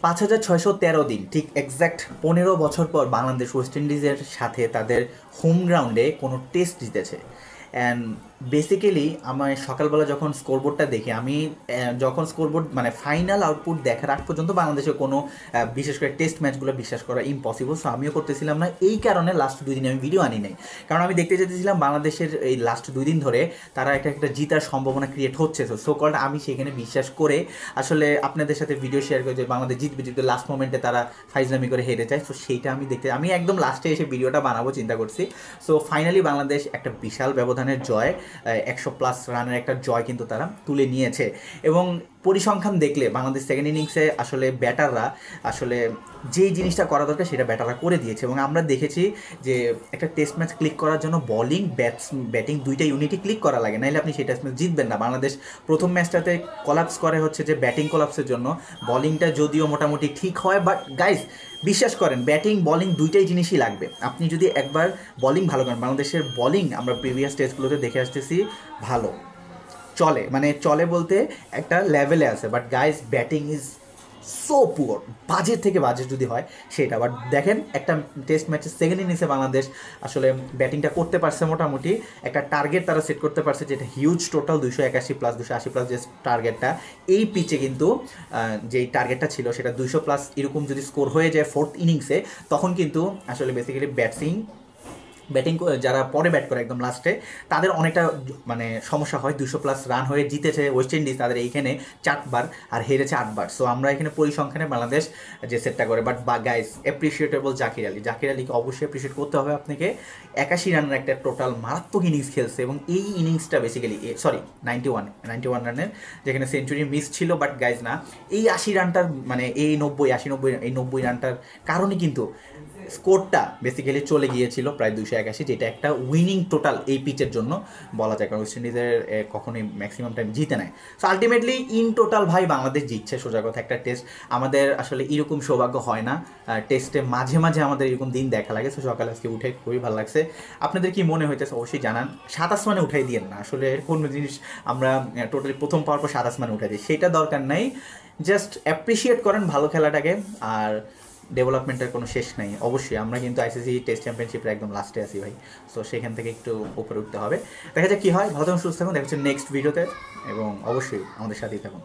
5613 দিন, ঠিক এক্স্যাক্ট 15 বছর পর বাংলাদেশ ওয়েস্ট ইন্ডিজের সাথে তাদের হোম গ্রাউন্ডে কোনো টেস্ট জিতেছে। অ্যান্ড বেসিক্যালি আমার সকালবেলা যখন স্কোরবোর্ডটা দেখি, আমি যখন স্কোরবোর্ড মানে ফাইনাল আউটপুট দেখার আগ পর্যন্ত বাংলাদেশের কোনো বিশেষ করে টেস্ট ম্যাচগুলো বিশ্বাস করা ইম্পসিবল। সো আমিও করতেছিলাম না, এই কারণে লাস্ট 2 দিন আমি ভিডিও আনি নাই। কারণ আমি দেখতে যেতেছিলাম বাংলাদেশের এই লাস্ট 2 দিন ধরে তারা একটা জিতার সম্ভাবনা ক্রিয়েট হচ্ছে। সো কল্ড আমি সেখানে বিশ্বাস করে আসলে আপনাদের সাথে ভিডিও শেয়ার করে যে বাংলাদেশ জিতবে লাস্ট মোমেন্টে তারা ফাইজলামি করে হেরে যায়। সো সেইটা আমি আমি একদম লাস্টে এসে ভিডিওটা বানাবো চিন্তা করছি। সো ফাইনালি বাংলাদেশ একটা বিশাল ব্যবধানের জয়, 100+ রানের একটা জয় কিন্তু তারা তুলে নিয়েছে। এবং পরিসংখ্যান দেখলে বাংলাদেশ সেকেন্ড ইনিংসে আসলে ব্যাটাররা আসলে যেই জিনিসটা করা দরকার সেটা ব্যাটাররা করে দিয়েছে। এবং আমরা দেখেছি যে একটা টেস্ট ম্যাচ ক্লিক করার জন্য বলিং ব্যাটিং দুইটা ইউনিটই ক্লিক করা লাগে, নাহলে আপনি সেই টেস্ট ম্যাচ জিতবেন না। বাংলাদেশ প্রথম ম্যাচটাতে কলাপস করে হচ্ছে যে ব্যাটিং কলাপসের জন্য। বলিংটা যদিও মোটামুটি ঠিক হয়, বাট গাইজ বিশ্বাস করেন ব্যাটিং বলিং দুইটাই জিনিসই লাগবে। আপনি যদি একবার বলিং ভালো করেন, বাংলাদেশের বলিং আমরা প্রিভিয়াস টেস্টগুলোতে দেখে আসতেছি ভালো চলে, মানে চলে বলতে একটা লেভেলে আছে, but guys batting is so poor, budget থেকে বাজেট যদি হয় সেটা। বাট দেখেন একটা টেস্ট ম্যাচের সেকেন্ড ইনিংসে বাংলাদেশ আসলে ব্যাটিংটা করতে পারছে, মোটামুটি একটা টার্গেট তারা সেট করতে পারছে যেটা হিউজ, টোটাল 281+, 280+ যে টার্গেটটা এই পিচে কিন্তু যেই টার্গেটটা ছিল সেটা 200+ এরকম যদি স্কোর হয়ে যায় ফোর্থ ইনিংসে, তখন কিন্তু আসলে বেসিক্যালি ব্যাটিং যারা পরে ব্যাট করে একদম লাস্টে তাদের অনেকটা মানে সমস্যা হয়। 200+ রান হয়ে জিতেছে ওয়েস্ট ইন্ডিজ তাদের এইখানে 4বার আর হেরেছে 8বার। সো আমরা এখানে পরিসংখ্যানে বাংলাদেশ যে সেটটা করে, বাট গাইস অ্যাপ্রিসিয়েটেবল জাকির আলীকে অবশ্যই অ্যাপ্রিসিয়েট করতে হবে আপনাকে। 81 রানের একটা টোটাল মারাত্মক ইনিংস খেলছে, এবং এই ইনিংসটা বেসিক্যালি 91 রানের যেখানে সেঞ্চুরি মিস ছিল, বাট গাইজ না, এই 80 রানটার মানে এই 90 রানটার কারণে কিন্তু স্কোরটা বেসিক্যালি চলে গিয়েছিল প্রায় 281, যেটা একটা উইনিং টোটাল এই পিচের জন্য বলা যায়, কারণ ওয়েস্ট ইন্ডিজের কখনোই ম্যাক্সিমাম টাইম জিতে নেয়। সো আলটিমেটলি ইন টোটাল ভাই বাংলাদেশ জিতছে, সোজা কথা একটা টেস্ট। আমাদের আসলে এরকম সৌভাগ্য হয় না, টেস্টে মাঝে মাঝে আমাদের এরকম দিন দেখা লাগে। সো সকালে আজকে উঠে খুবই ভালো লাগছে। আপনাদের কি মনে হইতেছে অবশ্যই জানান। 7 আসমানে উঠাই দিয়েন না, আসলে কোনো জিনিস আমরা টোটালি প্রথম পাওয়ার পর 7 আসমানে উঠাই দিই, সেটা দরকার নাই। জাস্ট অ্যাপ্রিসিয়েট করেন ভালো খেলাটাকে। আর ডেভেলপমেন্টের কোনো শেষ নাই, অবশ্যই আমরা কিন্তু আইসিসি টেস্ট চ্যাম্পিয়নশিপের একদম লাস্টে আছি ভাই। সো সেখান থেকে একটু উপরে উঠতে হবে। দেখা যাক কী হয়। ভালো থাকুন, সুস্থ থাকুন, দেখা হচ্ছে নেক্সট ভিডিওতে, এবং অবশ্যই আমাদের সাথেই থাকুন।